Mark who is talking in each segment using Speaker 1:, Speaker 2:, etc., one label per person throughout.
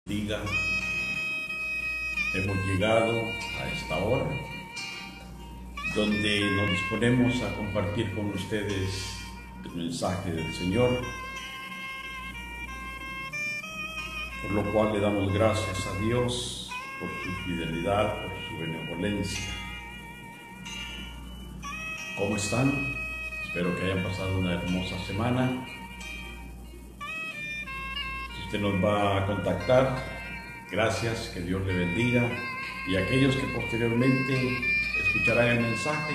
Speaker 1: Diga, hemos llegado a esta hora donde nos disponemos a compartir con ustedes el mensaje del Señor, por lo cual le damos gracias a Dios por su fidelidad, por su benevolencia. ¿Cómo están? Espero que hayan pasado una hermosa semana. Si usted nos va a contactar, gracias, que Dios le bendiga, y aquellos que posteriormente escucharán el mensaje,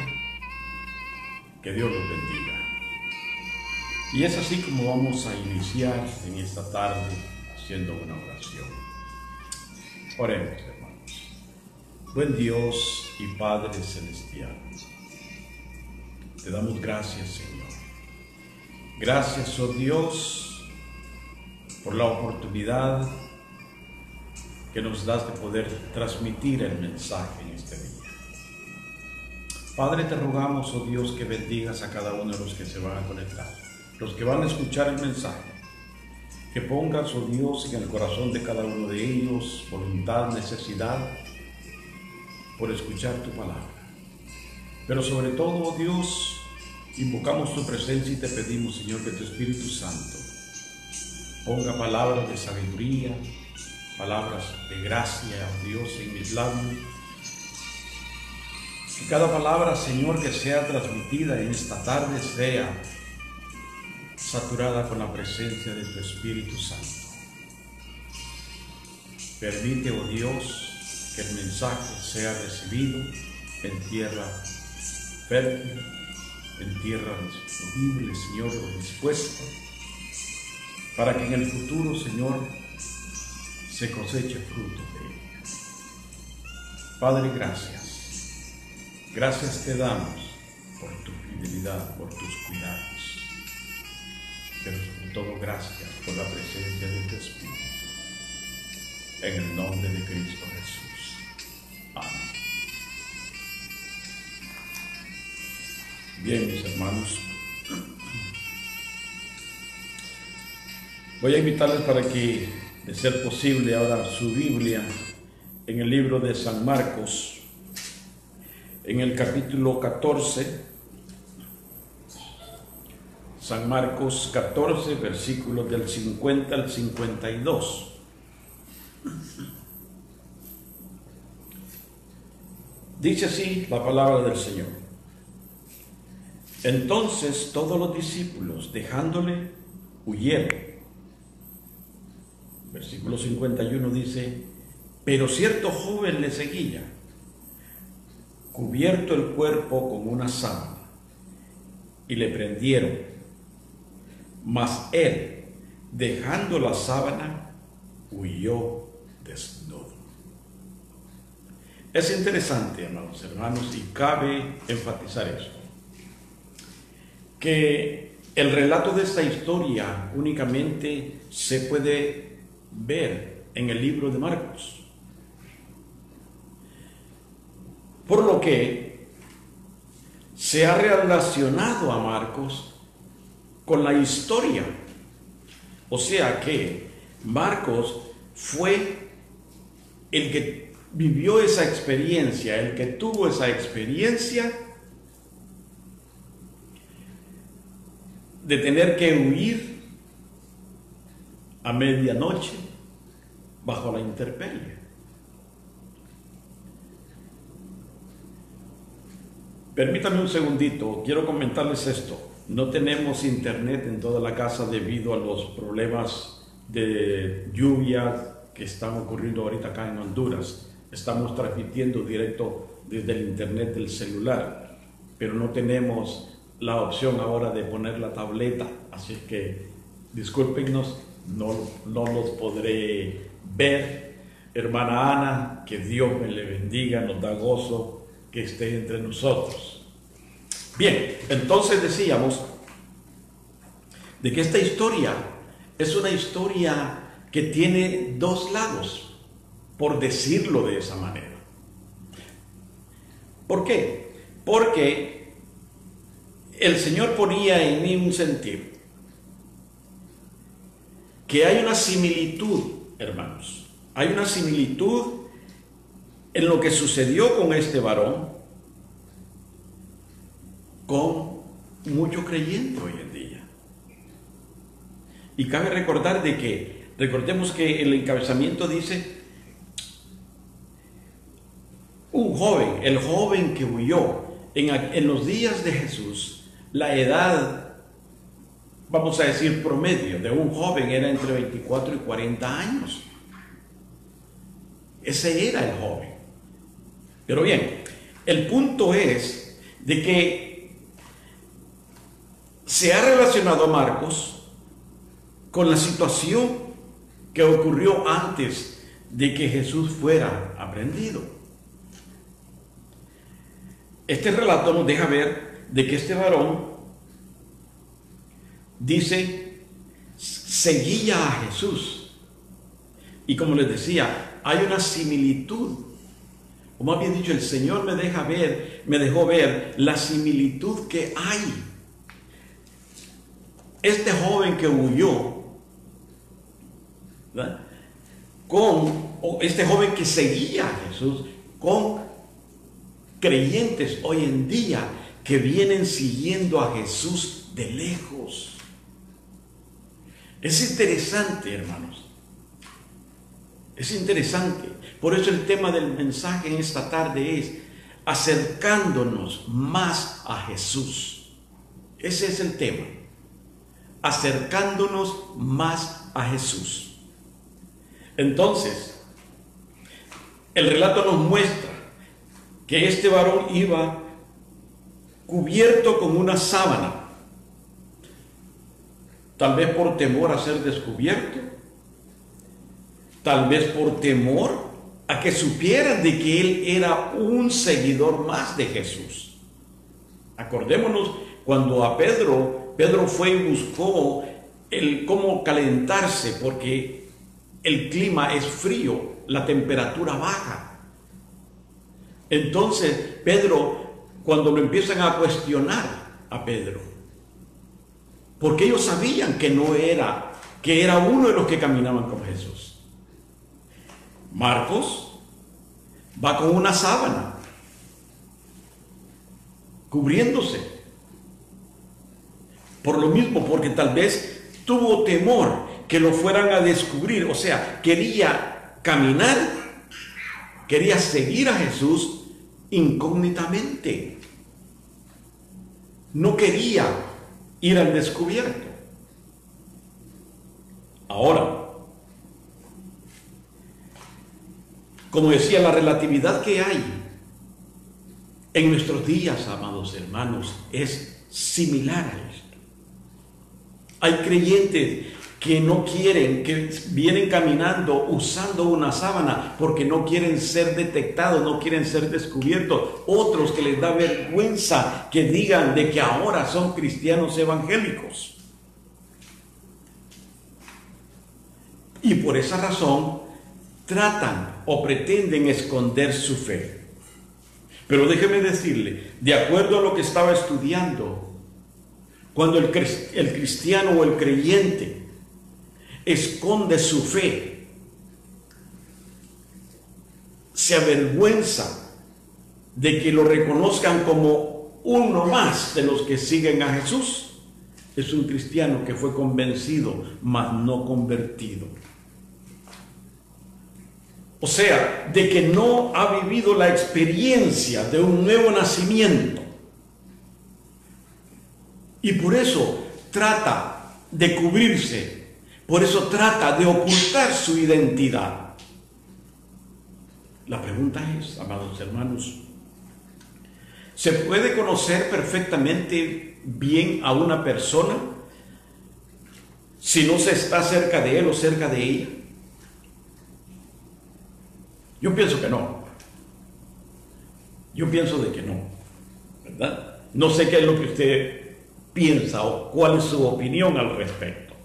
Speaker 1: que Dios los bendiga. Y es así como vamos a iniciar en esta tarde haciendo una oración. Oremos, hermanos. Buen Dios y Padre Celestial, te damos gracias, Señor. Gracias, oh Dios, por la oportunidad que nos das de poder transmitir el mensaje en este día. Padre, te rogamos, oh Dios, que bendigas a cada uno de los que se van a conectar, los que van a escuchar el mensaje, que pongas, oh Dios, en el corazón de cada uno de ellos voluntad, necesidad por escuchar tu palabra. Pero sobre todo, oh Dios, invocamos tu presencia y te pedimos, Señor, que tu Espíritu Santo ponga palabras de sabiduría, palabras de gracia, oh Dios, en mis labios. Que cada palabra, Señor, que sea transmitida en esta tarde sea saturada con la presencia de tu Espíritu Santo. Permite, oh Dios, que el mensaje sea recibido en tierra fértil, en tierra disponible, Señor, dispuesta, para que en el futuro, Señor, se coseche fruto de ella. Padre, gracias. Gracias te damos por tu fidelidad, por tus cuidados. Pero sobre todo, gracias por la presencia de tu Espíritu. En el nombre de Cristo Jesús. Amén. Bien, mis hermanos, voy a invitarles para que, de ser posible, abran su Biblia en el libro de San Marcos, en el capítulo 14, San Marcos 14, versículos del 50 al 52. Dice así la palabra del Señor. Entonces todos los discípulos, dejándole, huyeron. Versículo 51 dice: pero cierto joven le seguía, cubierto el cuerpo con una sábana, y le prendieron. Mas él, dejando la sábana, huyó desnudo. Es interesante, amados hermanos, y cabe enfatizar esto, que el relato de esta historia únicamente se puede ver en el libro de Marcos, por lo que se ha relacionado a Marcos con la historia. O sea que Marcos fue el que vivió esa experiencia, el que tuvo esa experiencia de tener que huir a medianoche bajo la intemperie. Permítame un segundito, quiero comentarles esto. No tenemos internet en toda la casa debido a los problemas de lluvia que están ocurriendo ahorita acá en Honduras. Estamos transmitiendo directo desde el internet del celular, pero no tenemos la opción ahora de poner la tableta, así que discúlpenos, no los podré ver. Hermana Ana, que Dios me le bendiga, nos da gozo que esté entre nosotros. Bien, entonces decíamos de que esta historia es una historia que tiene dos lados, por decirlo de esa manera. ¿Por qué? Porque el Señor ponía en mí un sentir que hay una similitud, hermanos, hay una similitud en lo que sucedió con este varón con mucho creyente hoy en día. Y cabe recordar recordemos que el encabezamiento dice, el joven que huyó. En los días de Jesús, la edad, vamos a decir promedio, de un joven era entre 24 y 40 años. Ese era el joven. Pero bien, el punto es de que se ha relacionado a Marcos con la situación que ocurrió antes de que Jesús fuera aprehendido. Este relato nos deja ver de que este varón, dice, seguía a Jesús. Y como les decía, hay una similitud, o más bien dicho, el Señor me dejó ver la similitud que hay. Este joven que huyó, ¿verdad?, o este joven que seguía a Jesús, con creyentes hoy en día que vienen siguiendo a Jesús de lejos. Es interesante, hermanos. Es interesante. Por eso el tema del mensaje en esta tarde es acercándonos más a Jesús. Ese es el tema. Acercándonos más a Jesús. Entonces, el relato nos muestra que este varón iba cubierto con una sábana, tal vez por temor a ser descubierto, tal vez por temor a que supieran de que él era un seguidor más de Jesús. Acordémonos cuando a Pedro fue y buscó cómo calentarse, porque el clima es frío, la temperatura baja. Entonces Pedro, cuando lo empiezan a cuestionar a Pedro, porque ellos sabían que era uno de los que caminaban con Jesús. Marcos va con una sábana, cubriéndose. Por lo mismo, porque tal vez tuvo temor que lo fueran a descubrir. O sea, quería caminar, quería seguir a Jesús incógnitamente. No quería ir al descubierto. Ahora, como decía, la relatividad que hay en nuestros días, amados hermanos, es similar a esto. Hay creyentes que no quieren, que vienen caminando usando una sábana porque no quieren ser detectados, no quieren ser descubiertos. Otros que les da vergüenza que digan de que ahora son cristianos evangélicos. Y por esa razón tratan o pretenden esconder su fe. Pero déjeme decirle, de acuerdo a lo que estaba estudiando, cuando el cristiano o el creyente esconde su fe, se avergüenza de que lo reconozcan como uno más de los que siguen a Jesús, es un cristiano que fue convencido, mas no convertido. O sea, de que no ha vivido la experiencia de un nuevo nacimiento. Y por eso trata de cubrirse, por eso trata de ocultar su identidad. La pregunta es, amados hermanos, ¿se puede conocer perfectamente bien a una persona si no se está cerca de él o cerca de ella? Yo pienso que no. Yo pienso de que no, ¿verdad? No sé qué es lo que usted piensa o cuál es su opinión al respecto.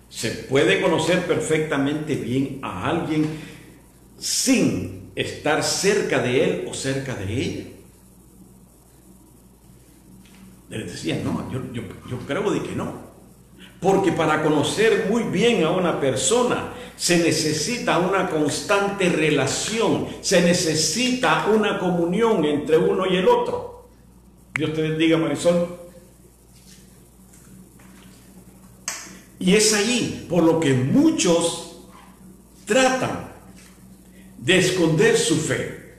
Speaker 1: ¿Se puede conocer perfectamente bien a alguien sin estar cerca de él o cerca de ella? Les decía, no, yo creo de que no. Porque para conocer muy bien a una persona se necesita una constante relación, se necesita una comunión entre uno y el otro. Dios te bendiga, Marisol. Y es allí por lo que muchos tratan de esconder su fe.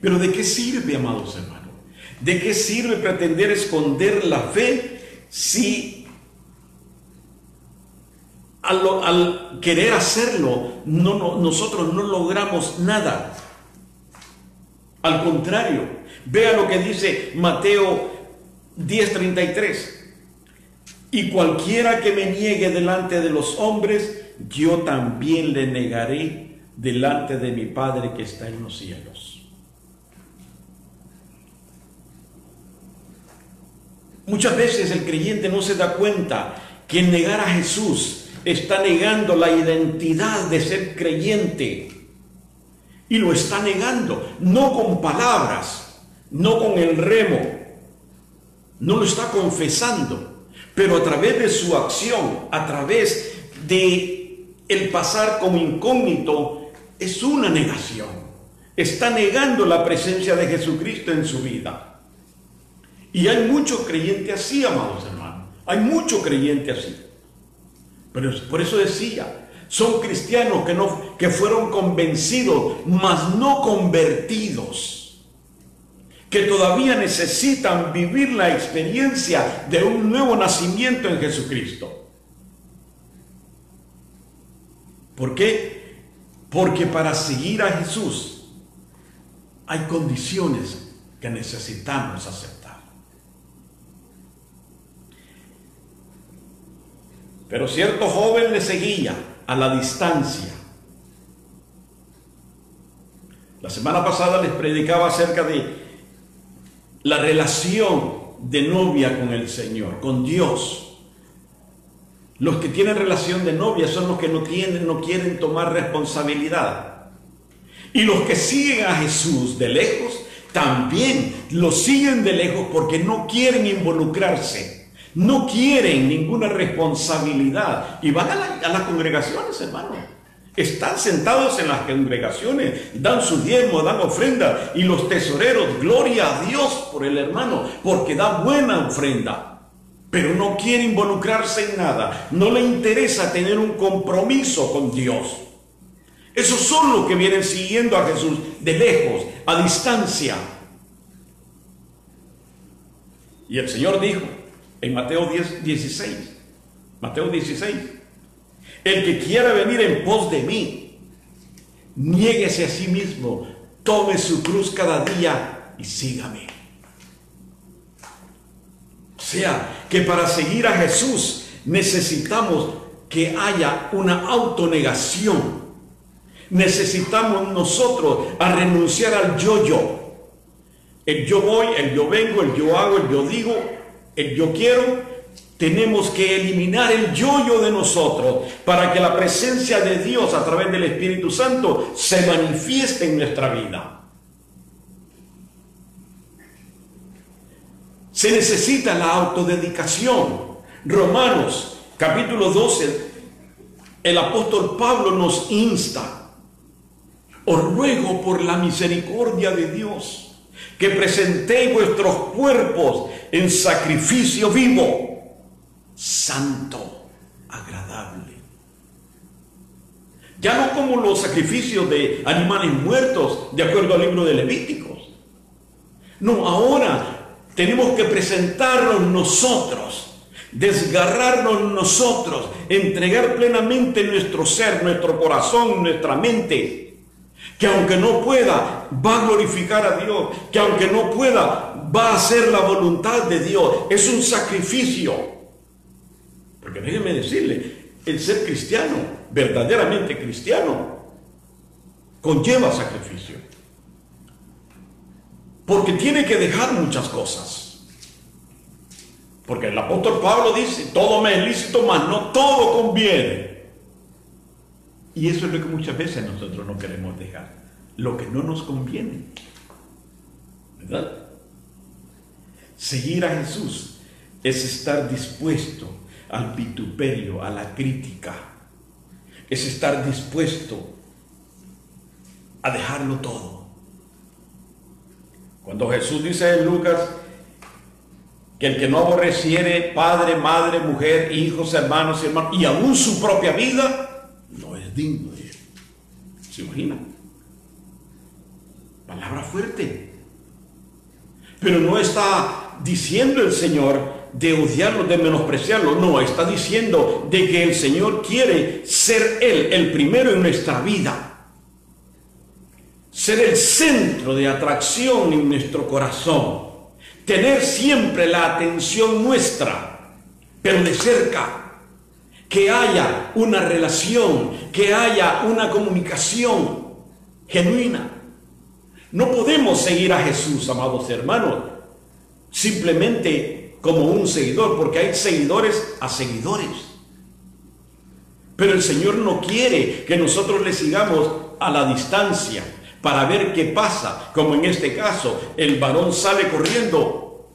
Speaker 1: Pero ¿de qué sirve, amados hermanos? ¿De qué sirve pretender esconder la fe si al querer hacerlo nosotros no logramos nada? Al contrario, vea lo que dice Mateo 10:33. Y cualquiera que me niegue delante de los hombres, yo también le negaré delante de mi Padre que está en los cielos. Muchas veces el creyente no se da cuenta que en negar a Jesús está negando la identidad de ser creyente. Y lo está negando, no con palabras, no con el remo, no lo está confesando. Pero a través de su acción, a través de el pasar como incógnito, es una negación. Está negando la presencia de Jesucristo en su vida. Y hay muchos creyentes así, amados hermanos. Hay muchos creyentes así. Pero por eso decía, son cristianos que fueron convencidos, mas no convertidos, que todavía necesitan vivir la experiencia de un nuevo nacimiento en Jesucristo. ¿Por qué? Porque para seguir a Jesús hay condiciones que necesitamos aceptar. Pero cierto joven le seguía a la distancia. La semana pasada les predicaba acerca de la relación de novia con el Señor, con Dios. Los que tienen relación de novia son los que no quieren tomar responsabilidad. Y los que siguen a Jesús de lejos, también lo siguen de lejos porque no quieren involucrarse, no quieren ninguna responsabilidad. Y van a las congregaciones, hermano. Están sentados en las congregaciones, dan su diezmo, dan ofrenda, y los tesoreros, gloria a Dios por el hermano, porque da buena ofrenda, pero no quiere involucrarse en nada, no le interesa tener un compromiso con Dios. Esos son los que vienen siguiendo a Jesús de lejos, a distancia. Y el Señor dijo en Mateo 16, el que quiera venir en pos de mí, niéguese a sí mismo, tome su cruz cada día y sígame. O sea, que para seguir a Jesús necesitamos que haya una autonegación. Necesitamos nosotros a renunciar al yo. El yo voy, el yo vengo, el yo hago, el yo digo, el yo quiero. Tenemos que eliminar el yo de nosotros para que la presencia de Dios a través del Espíritu Santo se manifieste en nuestra vida. Se necesita la autodedicación. Romanos capítulo 12, el apóstol Pablo nos insta: os ruego por la misericordia de Dios que presentéis vuestros cuerpos en sacrificio vivo, santo, agradable. Ya no como los sacrificios de animales muertos, de acuerdo al libro de Levíticos. No, ahora tenemos que presentarnos nosotros, desgarrarnos nosotros, entregar plenamente nuestro ser, nuestro corazón, nuestra mente, que aunque no pueda, va a glorificar a Dios, que aunque no pueda, va a hacer la voluntad de Dios. Es un sacrificio. Porque déjenme decirle, el ser cristiano, verdaderamente cristiano, conlleva sacrificio. Porque tiene que dejar muchas cosas. Porque el apóstol Pablo dice, todo me es lícito, mas no todo conviene. Y eso es lo que muchas veces nosotros no queremos dejar, lo que no nos conviene, ¿verdad? Seguir a Jesús es estar dispuesto al vituperio, a la crítica. Es estar dispuesto a dejarlo todo. Cuando Jesús dice en Lucas que el que no aborreciere padre, madre, mujer, hijos, hermanos y hermanos, y aún su propia vida, no es digno de él. ¿Se imagina? Palabra fuerte. Pero no está diciendo el Señor de odiarlo, de menospreciarlo. No, está diciendo de que el Señor quiere ser Él el primero en nuestra vida. Ser el centro de atracción en nuestro corazón. Tener siempre la atención nuestra, pero de cerca. Que haya una relación, que haya una comunicación genuina. No podemos seguir a Jesús, amados hermanos, simplemente como un seguidor, porque hay seguidores a seguidores. Pero el Señor no quiere que nosotros le sigamos a la distancia para ver qué pasa, como en este caso, el varón sale corriendo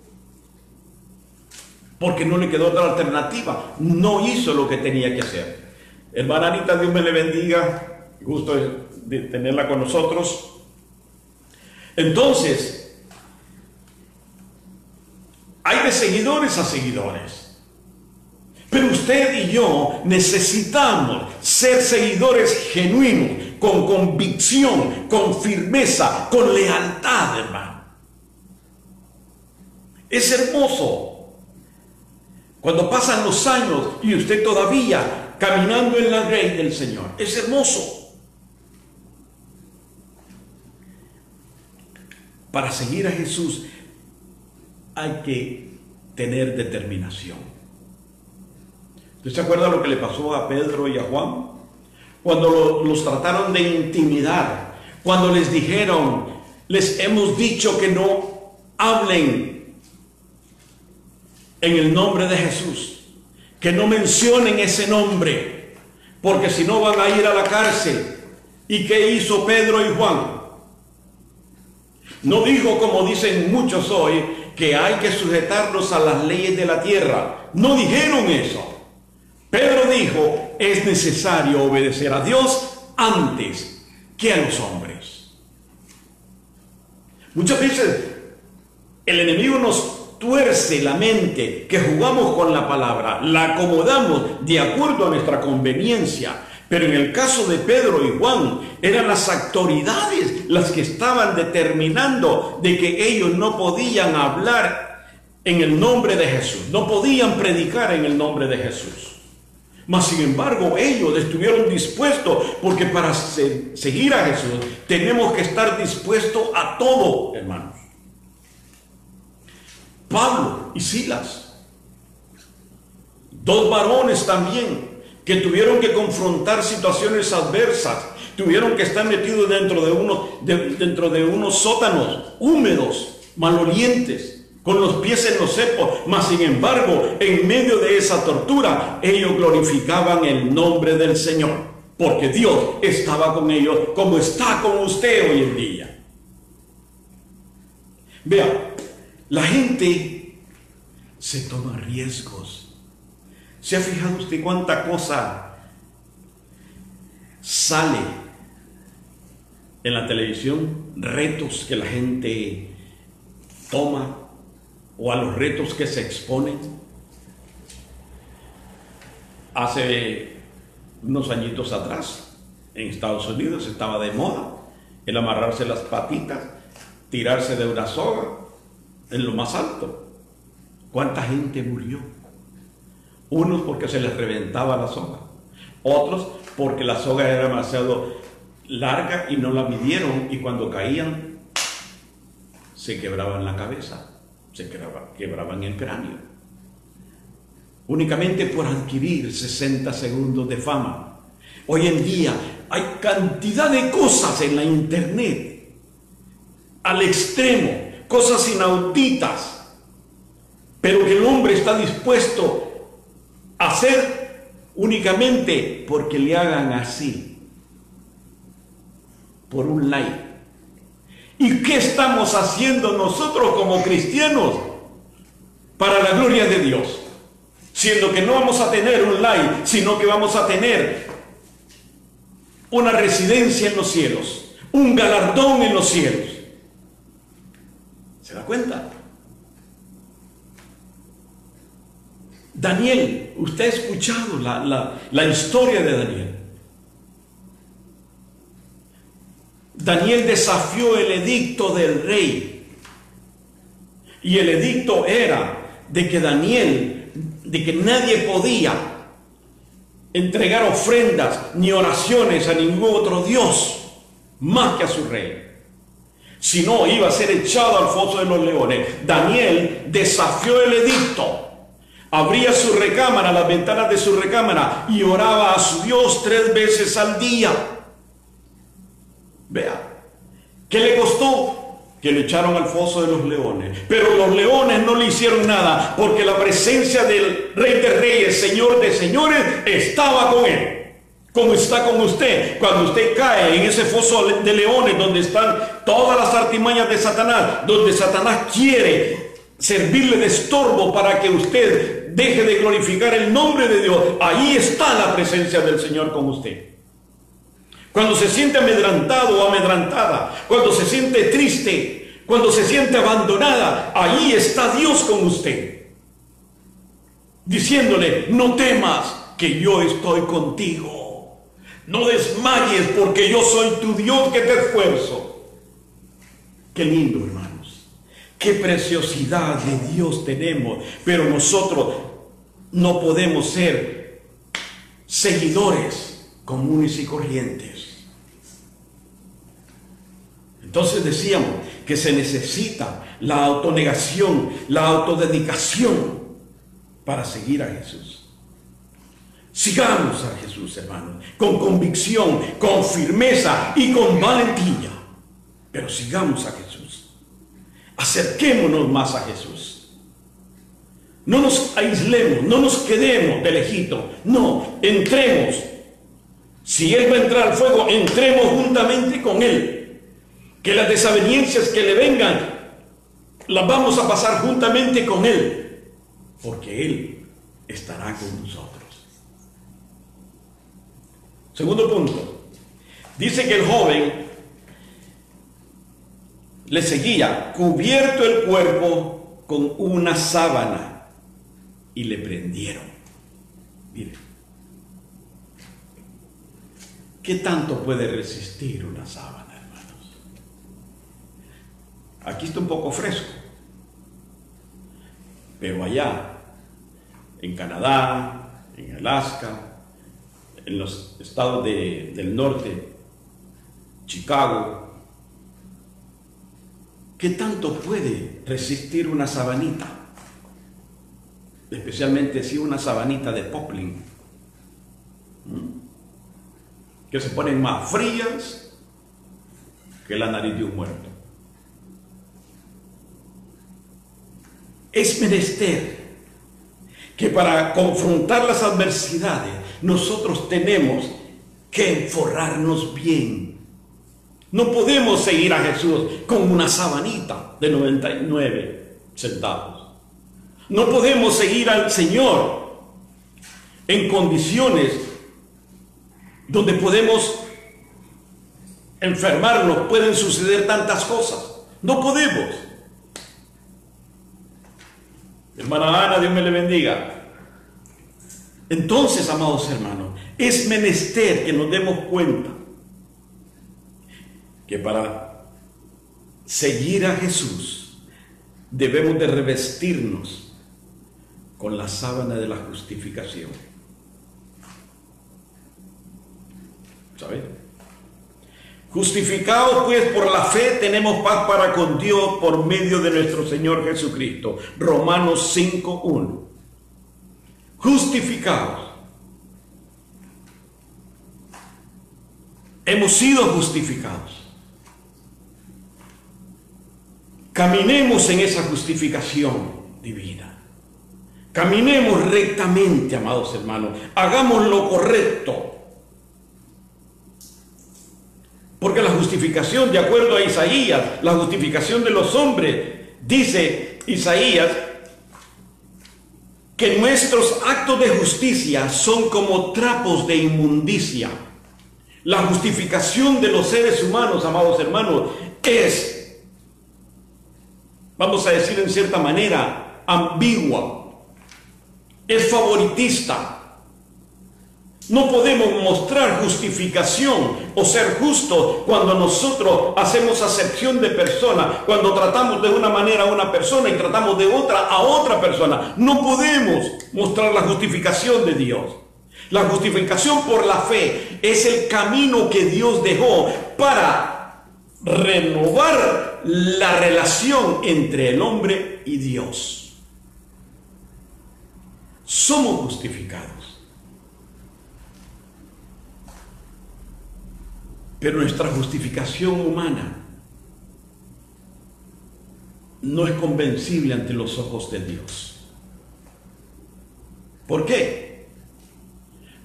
Speaker 1: porque no le quedó otra alternativa, no hizo lo que tenía que hacer. Hermana Anita, Dios me le bendiga, gusto de tenerla con nosotros. Entonces, hay de seguidores a seguidores. Pero usted y yo necesitamos ser seguidores genuinos, con convicción, con firmeza, con lealtad, hermano. Es hermoso cuando pasan los años y usted todavía caminando en la ley del Señor. Es hermoso. Para seguir a Jesús hay que tener determinación. ¿Usted se acuerda lo que le pasó a Pedro y a Juan? Cuando los trataron de intimidar, cuando les dijeron, les hemos dicho que no hablen en el nombre de Jesús, que no mencionen ese nombre, porque si no van a ir a la cárcel. ¿Y qué hizo Pedro y Juan? No dijo, como dicen muchos hoy, que hay que sujetarnos a las leyes de la tierra. No dijeron eso. Pedro dijo, es necesario obedecer a Dios antes que a los hombres. Muchas veces el enemigo nos tuerce la mente, que jugamos con la palabra, la acomodamos de acuerdo a nuestra conveniencia. Pero en el caso de Pedro y Juan, eran las autoridades las que estaban determinando de que ellos no podían hablar en el nombre de Jesús, no podían predicar en el nombre de Jesús. Mas sin embargo, ellos estuvieron dispuestos, porque para seguir a Jesús tenemos que estar dispuestos a todo, hermanos. Pablo y Silas, dos varones también, que tuvieron que confrontar situaciones adversas, tuvieron que estar metidos dentro de unos sótanos húmedos, malolientes, con los pies en los cepos, mas sin embargo, en medio de esa tortura, ellos glorificaban el nombre del Señor, porque Dios estaba con ellos como está con usted hoy en día. Vea, la gente se toma riesgos. ¿Se ha fijado usted cuánta cosa sale en la televisión? Retos que la gente toma, o a los retos que se exponen. Hace unos añitos atrás, en Estados Unidos estaba de moda el amarrarse las patitas, tirarse de una soga en lo más alto. ¿Cuánta gente murió? Unos porque se les reventaba la soga, otros porque la soga era demasiado larga y no la midieron, y cuando caían se quebraban la cabeza, se quebraban el cráneo, únicamente por adquirir 60 segundos de fama. Hoy en día hay cantidad de cosas en la internet, al extremo, cosas inauditas, pero que el hombre está dispuesto a hacer únicamente porque le hagan así, por un like. ¿Y qué estamos haciendo nosotros como cristianos? para la gloria de Dios, siendo que no vamos a tener un like, sino que vamos a tener una residencia en los cielos, un galardón en los cielos. ¿Se da cuenta? Daniel, usted ha escuchado la historia de Daniel. Daniel desafió el edicto del rey. Y el edicto era de que nadie podía entregar ofrendas ni oraciones a ningún otro Dios más que a su rey. Si no, iba a ser echado al foso de los leones. Daniel desafió el edicto. Abría su recámara, las ventanas de su recámara, y oraba a su Dios 3 veces al día. Vea, ¿qué le costó? Que le echaron al foso de los leones. Pero los leones no le hicieron nada, porque la presencia del Rey de Reyes, Señor de Señores, estaba con él. Como está con usted. Cuando usted cae en ese foso de leones, donde están todas las artimañas de Satanás, donde Satanás quiere servirle de estorbo para que usted deje de glorificar el nombre de Dios, ahí está la presencia del Señor con usted. Cuando se siente amedrantado o amedrantada, cuando se siente triste, cuando se siente abandonada, ahí está Dios con usted, diciéndole: no temas, que yo estoy contigo. No desmayes, porque yo soy tu Dios que te esfuerzo. Qué lindo, hermanos. Qué preciosidad de Dios tenemos. Pero nosotros no podemos ser seguidores comunes y corrientes. Entonces decíamos que se necesita la autonegación, la autodedicación para seguir a Jesús. Sigamos a Jesús, hermanos, con convicción, con firmeza y con valentía. Pero sigamos a Jesús. Acerquémonos más a Jesús. No nos aislemos, no nos quedemos de lejito. No, entremos. Si Él va a entrar al fuego, entremos juntamente con Él. Que las desavenencias que le vengan, las vamos a pasar juntamente con Él. Porque Él estará con nosotros. Segundo punto. Dice que el joven le seguía, cubierto el cuerpo con una sábana, y le prendieron. Mire, ¿qué tanto puede resistir una sábana, hermanos? Aquí está un poco fresco, pero allá, en Canadá, en Alaska, en los estados del norte, Chicago, ¿qué tanto puede resistir una sabanita? Especialmente si una sabanita de poplin, que se ponen más frías que la nariz de un muerto. Es menester que para confrontar las adversidades nosotros tenemos que enforrarnos bien. No podemos seguir a Jesús con una sabanita de 99 centavos. No podemos seguir al Señor en condiciones donde podemos enfermarnos, pueden suceder tantas cosas. No podemos. Hermana Ana, Dios me le bendiga. Entonces, amados hermanos, es menester que nos demos cuenta que para seguir a Jesús debemos de revestirnos con la sábana de la justificación. ¿Saben? Justificados pues por la fe tenemos paz para con Dios por medio de nuestro Señor Jesucristo. Romanos 5:1. Justificados. Hemos sido justificados. Caminemos en esa justificación divina. Caminemos rectamente, amados hermanos. Hagamos lo correcto. Porque la justificación, de acuerdo a Isaías, la justificación de los hombres, dice Isaías,
Speaker 2: que nuestros actos de justicia son como trapos de inmundicia. La justificación de los seres humanos, amados hermanos, es, vamos a decir en cierta manera, ambigua, es favoritista. No podemos mostrar justificación o ser justos cuando nosotros hacemos acepción de persona, cuando tratamos de una manera a una persona y tratamos de otra a otra persona. No podemos mostrar la justificación de Dios. La justificación por la fe es el camino que Dios dejó para renovar la relación entre el hombre y Dios. Somos justificados. Pero nuestra justificación humana no es convencible ante los ojos de Dios. ¿Por qué?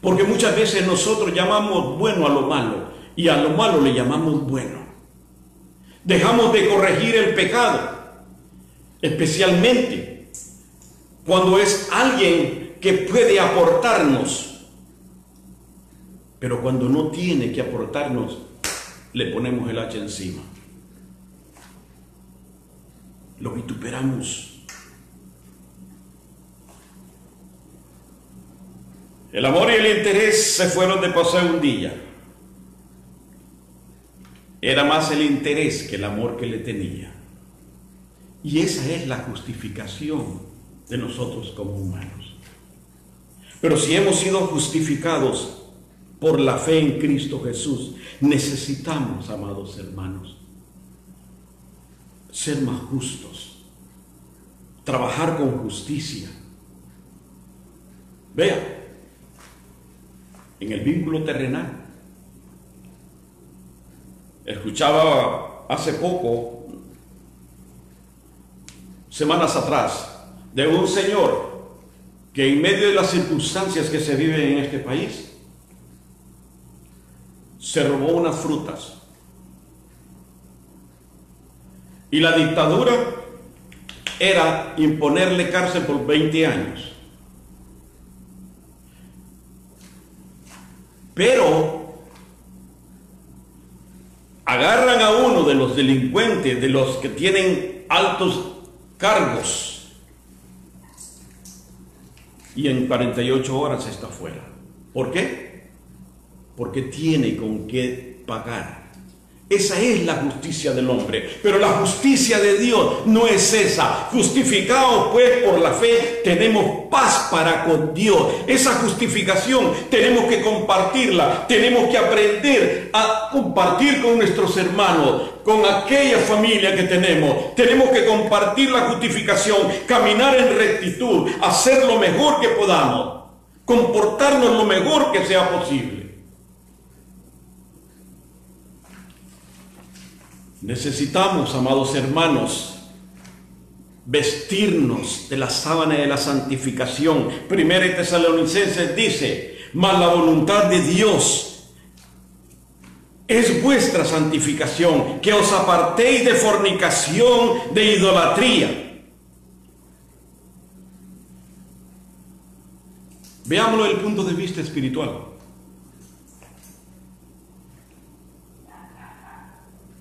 Speaker 2: Porque muchas veces nosotros llamamos bueno a lo malo y a lo malo le llamamos bueno. Dejamos de corregir el pecado, especialmente cuando es alguien que puede aportarnos. Pero cuando no tiene que aportarnos, le ponemos el hacha encima. Lo vituperamos. El amor y el interés se fueron de paseo un día. Era más el interés que el amor que le tenía. Y esa es la justificación de nosotros como humanos. Pero si hemos sido justificados por la fe en Cristo Jesús, necesitamos, amados hermanos, ser más justos, trabajar con justicia. Vea, en el vínculo terrenal, escuchaba hace poco, semanas atrás, de un señor que en medio de las circunstancias que se viven en este país, se robó unas frutas. Y la dictadura era imponerle cárcel por 20 años. Pero agarran a uno de los delincuentes, de los que tienen altos cargos, y en 48 horas está fuera. ¿Por qué? Porque tiene con qué pagar. Esa es la justicia del hombre, pero la justicia de Dios no es esa. Justificados pues por la fe, tenemos paz para con Dios. Esa justificación tenemos que compartirla, tenemos que aprender a compartir con nuestros hermanos, con aquella familia que tenemos. Tenemos que compartir la justificación, caminar en rectitud, hacer lo mejor que podamos, comportarnos lo mejor que sea posible. Necesitamos, amados hermanos, vestirnos de la sábana de la santificación. Primera de Tesalonicenses dice: mas la voluntad de Dios es vuestra santificación, que os apartéis de fornicación, de idolatría. Veámoslo desde el punto de vista espiritual.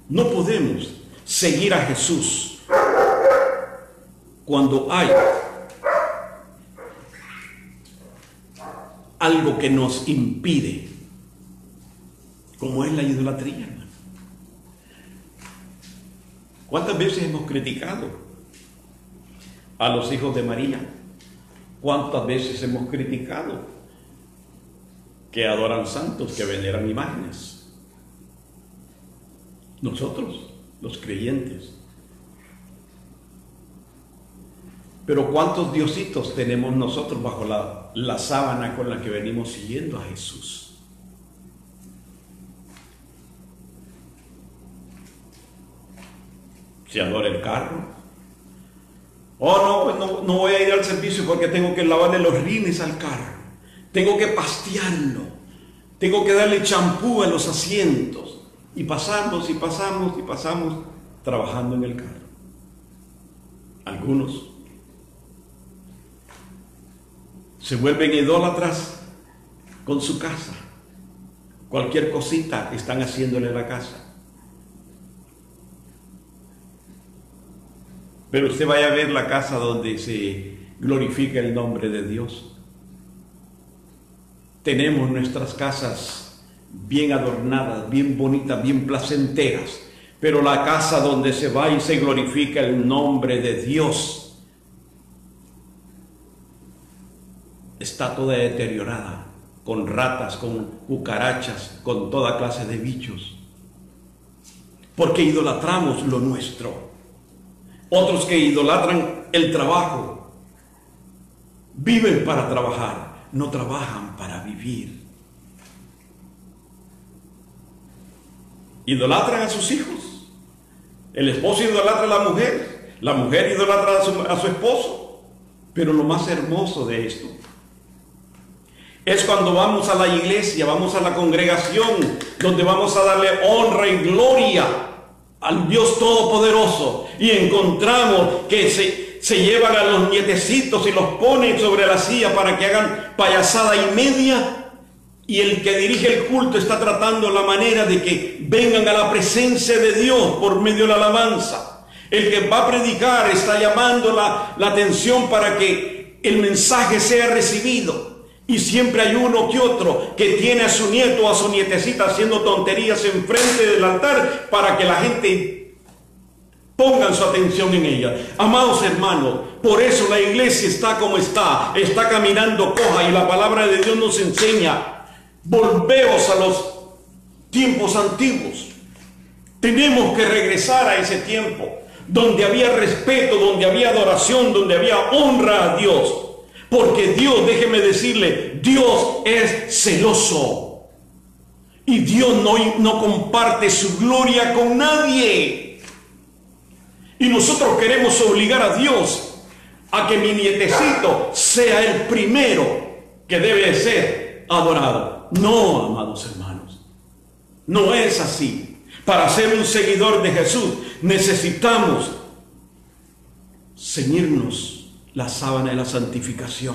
Speaker 2: No podemos seguir a Jesús cuando hay algo que nos impide, como es la idolatría. ¿Cuántas veces hemos criticado a los hijos de María? ¿Cuántas veces hemos criticado que adoran santos, que veneran imágenes? Nosotros, los creyentes. Pero ¿cuántos diositos tenemos nosotros bajo la sábana con la que venimos siguiendo a Jesús? ¿Se adora el carro? Oh, no voy a ir al servicio porque tengo que lavarle los rines al carro. Tengo que pastearlo. Tengo que darle champú a los asientos. Y pasamos y pasamos y pasamos trabajando en el carro. Algunos. se vuelven idólatras con su casa. Cualquier cosita están haciéndole a la casa. Pero usted vaya a ver la casa donde se glorifica el nombre de Dios. Tenemos nuestras casas bien adornadas, bien bonitas, bien placenteras. Pero la casa donde se va y se glorifica el nombre de Dios está toda deteriorada, con ratas, con cucarachas, con toda clase de bichos. Porque idolatramos lo nuestro. Otros que idolatran el trabajo, viven para trabajar, no trabajan para vivir. Idolatran a sus hijos. El esposo idolatra a la mujer idolatra a su esposo. Pero lo más hermoso de esto es cuando vamos a la iglesia, vamos a la congregación, donde vamos a darle honra y gloria al Dios Todopoderoso, y encontramos que se llevan a los nietecitos y los ponen sobre la silla para que hagan payasada y media, y el que dirige el culto está tratando la manera de que vengan a la presencia de Dios por medio de la alabanza. El que va a predicar está llamando la atención para que el mensaje sea recibido. Y siempre hay uno que otro que tiene a su nieto o a su nietecita haciendo tonterías enfrente del altar para que la gente ponga su atención en ella. Amados hermanos, por eso la iglesia está como está caminando coja, y la palabra de Dios nos enseña: volveos a los tiempos antiguos. Tenemos que regresar a ese tiempo donde había respeto, donde había adoración, donde había honra a Dios. Porque Dios, déjeme decirle, Dios es celoso. Y Dios no comparte su gloria con nadie. Y nosotros queremos obligar a Dios a que mi nietecito sea el primero que debe ser adorado. No, amados hermanos, no es así. Para ser un seguidor de Jesús necesitamos ceñirnos la sábana de la santificación.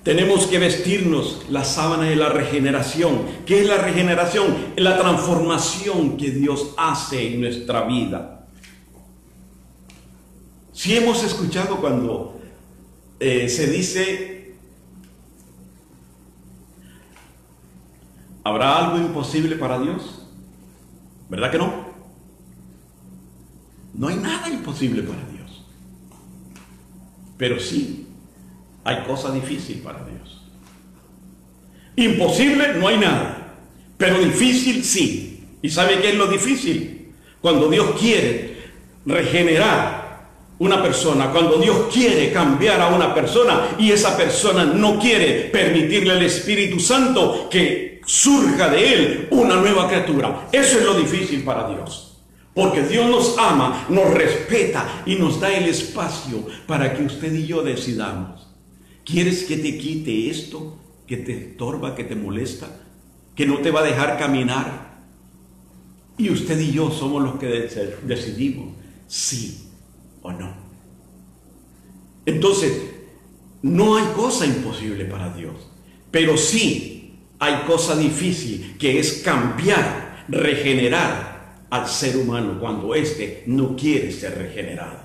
Speaker 2: Tenemos que vestirnos la sábana de la regeneración. ¿Qué es la regeneración? La transformación que Dios hace en nuestra vida. Si hemos escuchado cuando se dice: ¿habrá algo imposible para Dios? ¿Verdad que no? No hay nada imposible para Dios. Pero sí, hay cosas difíciles para Dios. Imposible no hay nada, pero difícil sí. ¿Y sabe qué es lo difícil? Cuando Dios quiere regenerar una persona, cuando Dios quiere cambiar a una persona y esa persona no quiere permitirle al Espíritu Santo que surja de él una nueva criatura. Eso es lo difícil para Dios. Porque Dios nos ama, nos respeta y nos da el espacio para que usted y yo decidamos. ¿Quieres que te quite esto que te estorba, que te molesta, que no te va a dejar caminar? Y usted y yo somos los que decidimos sí o no. Entonces, no hay cosa imposible para Dios, pero sí hay cosa difícil, que es cambiar, regenerar al ser humano cuando éste no quiere ser regenerado.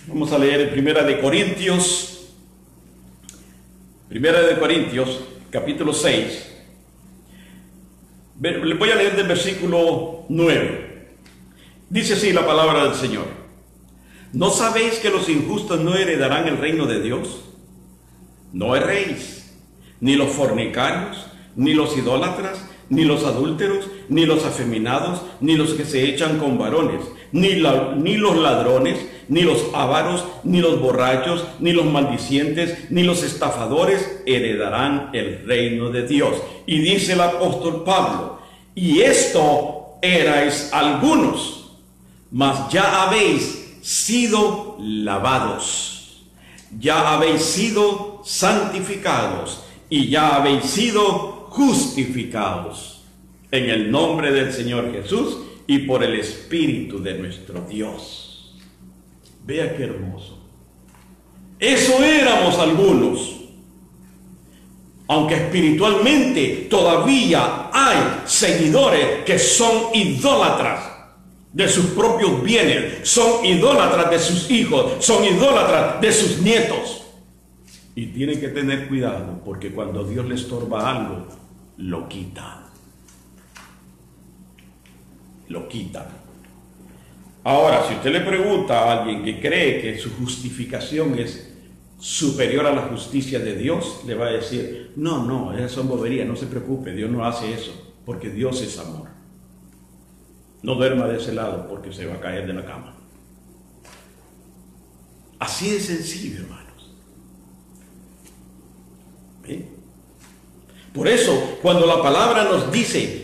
Speaker 2: Vamos a leer en Primera de Corintios, capítulo 6. Le voy a leer del versículo 9. Dice así la palabra del Señor: ¿no sabéis que los injustos no heredarán el reino de Dios? No erréis, ni los fornicarios, ni los idólatras, ni los adúlteros, ni los afeminados, ni los que se echan con varones, ni los ladrones, ni los ávaros, ni los borrachos, ni los maldicientes, ni los estafadores heredarán el reino de Dios. Y dice el apóstol Pablo: y esto erais algunos, mas ya habéis sido lavados, ya habéis sido santificados, y ya habéis sido justificados en el nombre del Señor Jesús y por el Espíritu de nuestro Dios. Vea qué hermoso. Eso éramos algunos. Aunque espiritualmente todavía hay seguidores que son idólatras de sus propios bienes, son idólatras de sus hijos, son idólatras de sus nietos. Y tienen que tener cuidado, porque cuando Dios les estorba algo, lo quita. Lo quita. Ahora, si usted le pregunta a alguien que cree que su justificación es superior a la justicia de Dios, le va a decir, no, esas son boberías, no se preocupe, Dios no hace eso, porque Dios es amor. No duerma de ese lado porque se va a caer de la cama. Así de sencillo, hermanos. ¿Ven? Por eso, cuando la palabra nos dice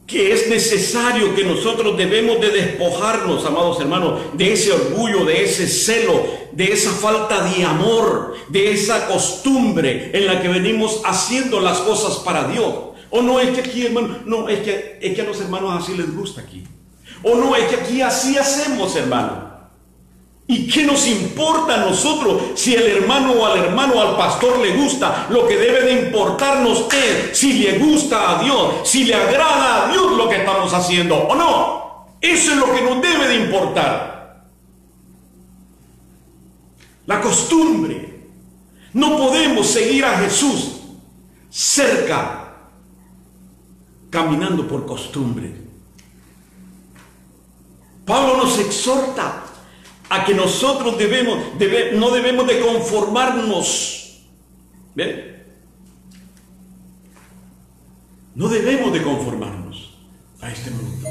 Speaker 2: que es necesario que nosotros debemos de despojarnos, amados hermanos, de ese orgullo, de ese celo, de esa falta de amor, de esa costumbre en la que venimos haciendo las cosas para Dios. O no es que aquí, hermano, no, es que a los hermanos así les gusta aquí. O no, es que aquí así hacemos, hermano. ¿Y qué nos importa a nosotros si el hermano o al pastor le gusta? Lo que debe de importarnos es si le gusta a Dios, si le agrada a Dios lo que estamos haciendo o no. Eso es lo que nos debe de importar. La costumbre. No podemos seguir a Jesús cerca, caminando por costumbre. Pablo nos exhorta a que nosotros no debemos de conformarnos. ¿Ven? No debemos de conformarnos a este mundo.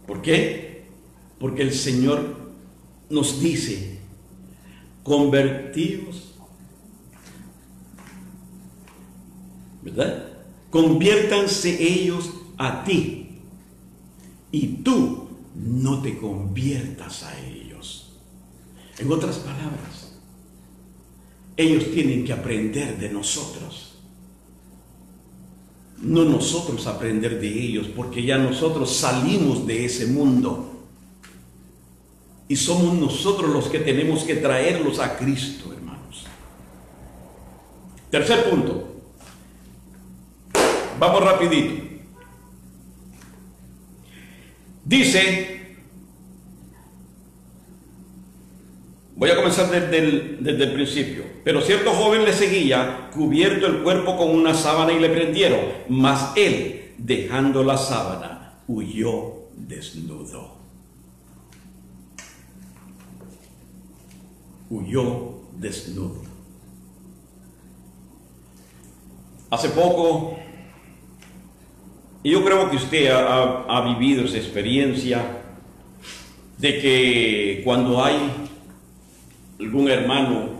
Speaker 2: ¿Por qué? Porque el Señor nos dice, convertidos, ¿verdad? Conviértanse ellos a ti. Y tú no te conviertas a ellos. En otras palabras, ellos tienen que aprender de nosotros. No nosotros aprender de ellos, porque ya nosotros salimos de ese mundo. Y somos nosotros los que tenemos que traerlos a Cristo, hermanos. Tercer punto. Vamos rapidito. Dice, voy a comenzar desde el principio. Pero cierto joven le seguía, cubierto el cuerpo con una sábana, y le prendieron. Mas él, dejando la sábana, huyó desnudo. Huyó desnudo. Hace poco, y yo creo que usted ha vivido esa experiencia de que cuando hay algún hermano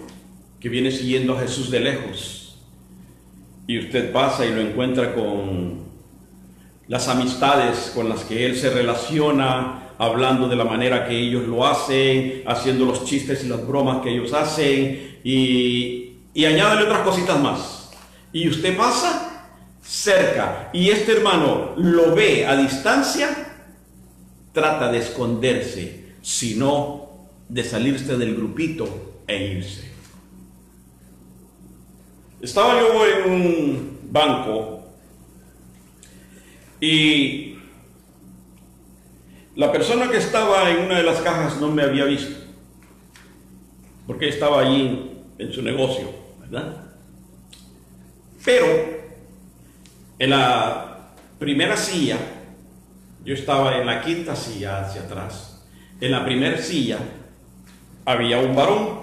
Speaker 2: que viene siguiendo a Jesús de lejos y usted pasa y lo encuentra con las amistades con las que él se relaciona, hablando de la manera que ellos lo hacen, haciendo los chistes y las bromas que ellos hacen y añádale otras cositas más. Y usted pasa cerca y este hermano lo ve a distancia, trata de esconderse, sino de salirse del grupito e irse. Estaba yo en un banco y la persona que estaba en una de las cajas no me había visto, porque estaba allí en su negocio, ¿verdad? Pero en la primera silla, yo estaba en la quinta silla hacia atrás. En la primera silla había un varón.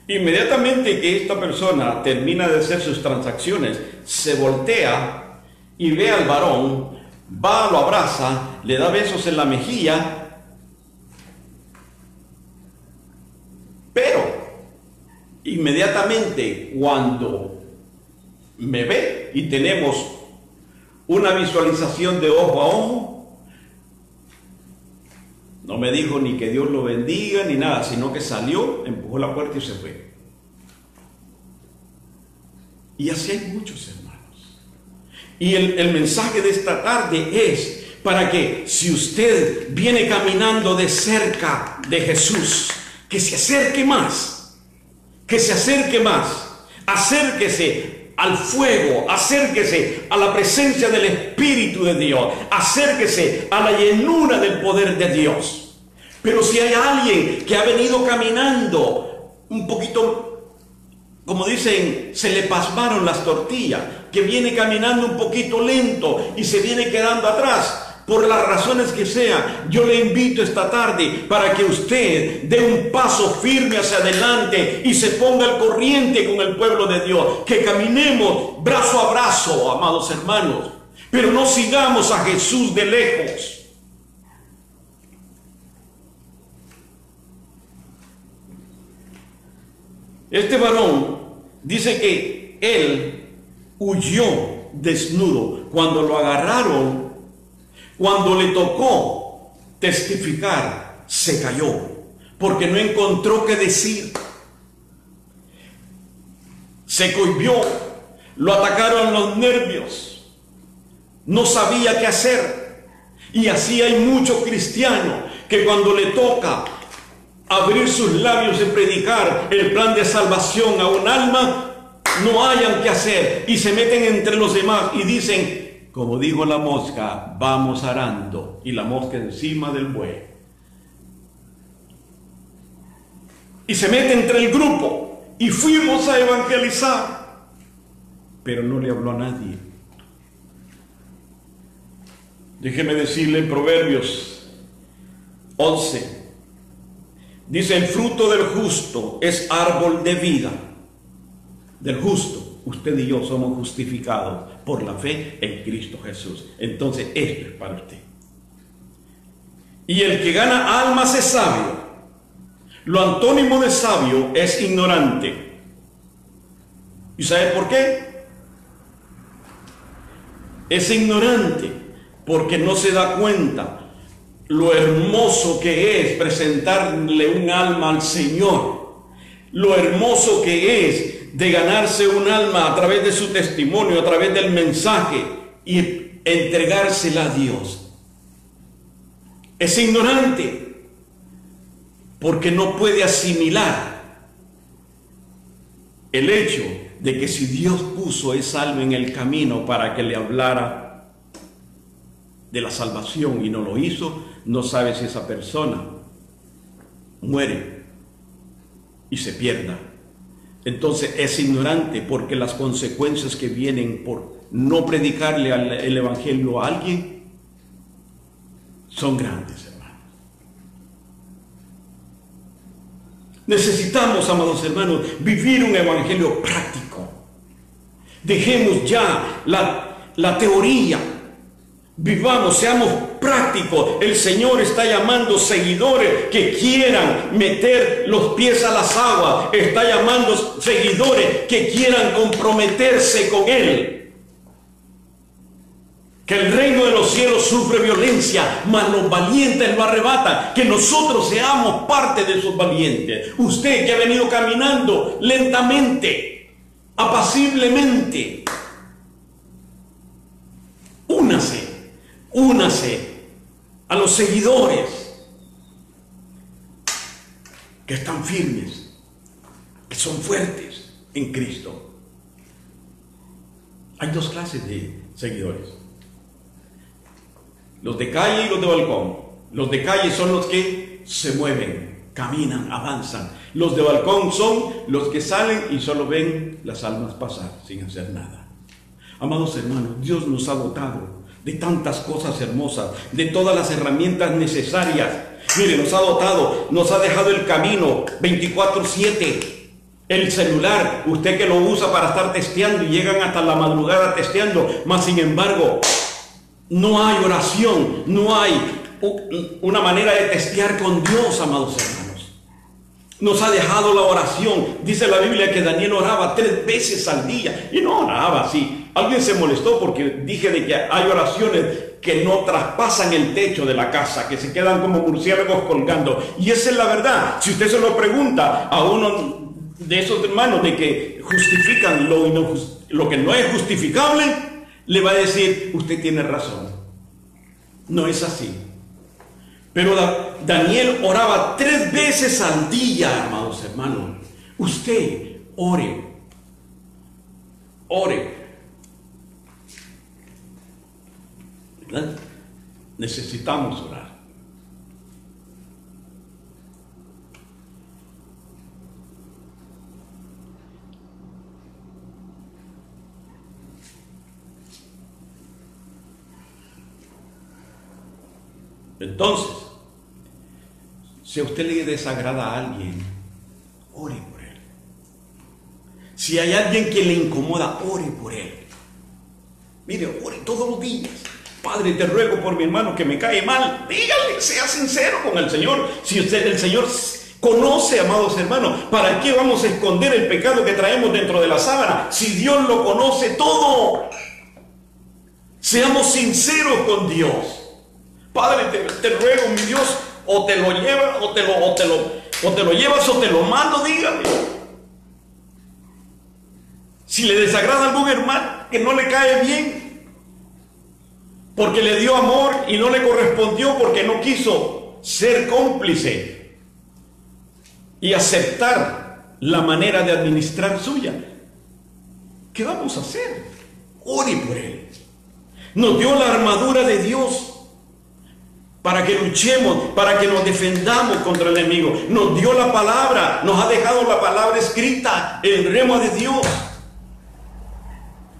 Speaker 2: Inmediatamente que esta persona termina de hacer sus transacciones, se voltea y ve al varón, va, lo abraza, le da besos en la mejilla, pero inmediatamente cuando me ve y tenemos una visualización de ojo a ojo, no me dijo ni que Dios lo bendiga ni nada, sino que salió, empujó la puerta y se fue. Y así hay muchos hermanos. Y el mensaje de esta tarde es para que si usted viene caminando de cerca de Jesús, que se acerque más, acérquese al fuego, acérquese a la presencia del Espíritu de Dios, acérquese a la llenura del poder de Dios. Pero si hay alguien que ha venido caminando un poquito, como dicen, se le pasmaron las tortillas, que viene caminando un poquito lento y se viene quedando atrás, por las razones que sean, yo le invito esta tarde para que usted dé un paso firme hacia adelante y se ponga al corriente con el pueblo de Dios, que caminemos brazo a brazo, amados hermanos, pero no sigamos a Jesús de lejos. Este varón dice que él huyó desnudo cuando lo agarraron. Cuando le tocó testificar, se cayó, porque no encontró qué decir. Se cohibió, lo atacaron los nervios, no sabía qué hacer. Y así hay muchos cristianos que cuando le toca abrir sus labios y predicar el plan de salvación a un alma, no hayan qué hacer y se meten entre los demás y dicen, como dijo la mosca, vamos arando, y la mosca encima del buey. Y se mete entre el grupo, y fuimos a evangelizar, pero no le habló a nadie. Déjeme decirle en Proverbios 11, dice, el fruto del justo es árbol de vida, del justo. Usted y yo somos justificados por la fe en Cristo Jesús. Entonces esto es para usted. Y el que gana almas es sabio. Lo antónimo de sabio es ignorante. ¿Y sabe por qué? Es ignorante porque no se da cuenta lo hermoso que es presentarle un alma al Señor. Lo hermoso que es de ganarse un alma a través de su testimonio, a través del mensaje y entregársela a Dios. Es ignorante porque no puede asimilar el hecho de que si Dios puso esa alma en el camino para que le hablara de la salvación y no lo hizo, no sabe si esa persona muere y se pierda. Entonces es ignorante porque las consecuencias que vienen por no predicarle el evangelio a alguien son grandes, hermanos. Necesitamos, amados hermanos, vivir un evangelio práctico. Dejemos ya la teoría. Vivamos, seamos prácticos. El Señor está llamando seguidores que quieran meter los pies a las aguas. Está llamando seguidores que quieran comprometerse con Él. Que el reino de los cielos sufre violencia, mas los valientes lo arrebatan. Que nosotros seamos parte de esos valientes. Usted que ha venido caminando lentamente, apaciblemente, únase a los seguidores que están firmes, que son fuertes en Cristo. Hay dos clases de seguidores: los de calle y los de balcón. Los de calle son los que se mueven, caminan, avanzan. Los de balcón son los que salen y solo ven las almas pasar sin hacer nada. Amados hermanos, Dios nos ha dotado de tantas cosas hermosas, de todas las herramientas necesarias. Mire, nos ha dotado, nos ha dejado el camino 24/7. El celular, usted que lo usa para estar testeando y llegan hasta la madrugada testeando, mas sin embargo, no hay oración, no hay una manera de testear con Dios, amados hermanos. Nos ha dejado la oración. Dice la Biblia que Daniel oraba 3 veces al día, y no oraba así. Alguien se molestó porque dije de que hay oraciones que no traspasan el techo de la casa, que se quedan como murciélagos colgando. Y esa es la verdad. Si usted se lo pregunta a uno de esos hermanos de que justifican lo que no es justificable, le va a decir, usted tiene razón. No es así. Pero Daniel oraba 3 veces al día, amados hermanos. Usted ore. ¿Verdad? Necesitamos orar. Entonces, si a usted le desagrada a alguien, ore por él. Si hay alguien que le incomoda, ore por él. Mire, ore todos los días. Padre, te ruego por mi hermano que me cae mal. Dígale, sea sincero con el Señor. Si el Señor conoce, amados hermanos, ¿para qué vamos a esconder el pecado que traemos dentro de la sábana? Si Dios lo conoce todo. Seamos sinceros con Dios. Padre, te ruego, mi Dios, o te lo llevas, o te lo llevas, o te lo mando, dígame. Si le desagrada a algún hermano que no le cae bien, porque le dio amor y no le correspondió, porque no quiso ser cómplice y aceptar la manera de administrar suya, ¿qué vamos a hacer? Ore por él. Nos dio la armadura de Dios para que luchemos, para que nos defendamos contra el enemigo. Nos dio la palabra, nos ha dejado la palabra escrita, el rema de Dios.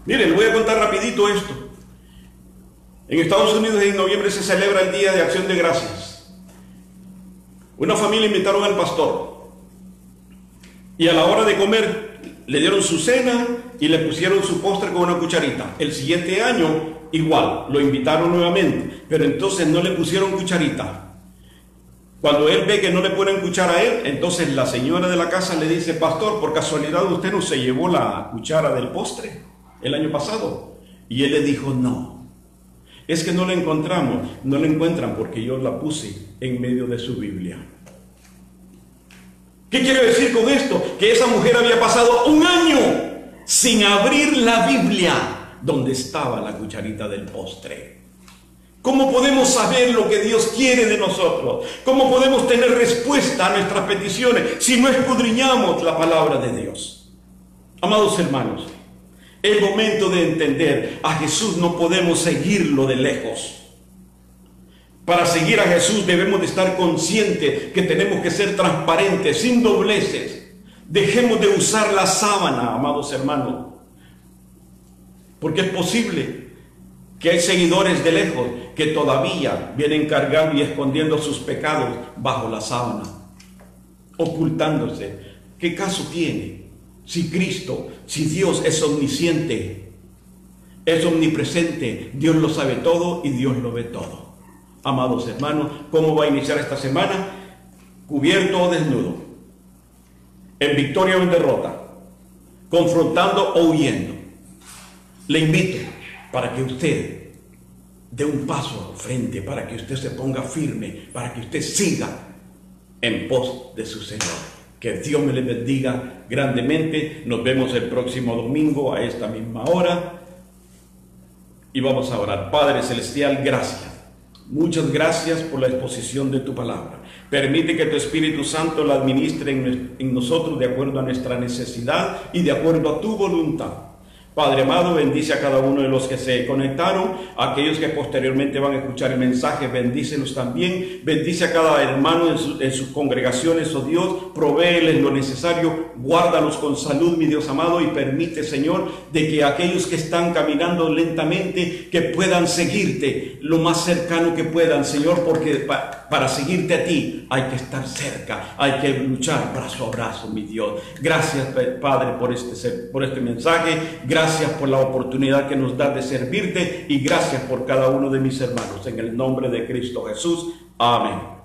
Speaker 2: Miren, les voy a contar rapidito esto. En Estados Unidos en noviembre se celebra el Día de Acción de Gracias. Una familia invitaron al pastor y a la hora de comer le dieron su cena y le pusieron su postre con una cucharita. El siguiente año igual, lo invitaron nuevamente, pero entonces no le pusieron cucharita. Cuando él ve que no le ponen cuchara a él, entonces la señora de la casa le dice, pastor, por casualidad usted no se llevó la cuchara del postre el año pasado. Y él le dijo, no, es que no la encontramos. No la encuentran porque yo la puse en medio de su Biblia. ¿Qué quiere decir con esto? Que esa mujer había pasado 1 año sin abrir la Biblia donde estaba la cucharita del postre. ¿Cómo podemos saber lo que Dios quiere de nosotros? ¿Cómo podemos tener respuesta a nuestras peticiones si no escudriñamos la palabra de Dios? Amados hermanos, es momento de entender, a Jesús no podemos seguirlo de lejos. Para seguir a Jesús debemos de estar conscientes que tenemos que ser transparentes, sin dobleces. Dejemos de usar la sábana, amados hermanos. Porque es posible que hay seguidores de lejos que todavía vienen cargando y escondiendo sus pecados bajo la sábana, ocultándose. ¿Qué caso tiene? Si Cristo, si Dios es omnisciente, es omnipresente, Dios lo sabe todo y Dios lo ve todo. Amados hermanos, ¿cómo va a iniciar esta semana? ¿Cubierto o desnudo? ¿En victoria o en derrota? ¿Confrontando o huyendo? Le invito para que usted dé un paso al frente, para que usted se ponga firme, para que usted siga en pos de su Señor. Que Dios me le bendiga grandemente. Nos vemos el próximo domingo a esta misma hora. Y vamos a orar. Padre Celestial, gracias. Muchas gracias por la exposición de tu palabra. Permite que tu Espíritu Santo la administre en nosotros de acuerdo a nuestra necesidad y de acuerdo a tu voluntad. Padre amado, bendice a cada uno de los que se conectaron, a aquellos que posteriormente van a escuchar el mensaje, bendícelos también, bendice a cada hermano en sus congregaciones, oh Dios, provéeles lo necesario, guárdalos con salud, mi Dios amado, y permite, Señor, de que aquellos que están caminando lentamente, que puedan seguirte lo más cercano que puedan, Señor, porque para seguirte a ti hay que estar cerca, hay que luchar brazo a brazo, mi Dios. Gracias, Padre, por este mensaje. Gracias por la oportunidad que nos das de servirte y gracias por cada uno de mis hermanos. En el nombre de Cristo Jesús. Amén.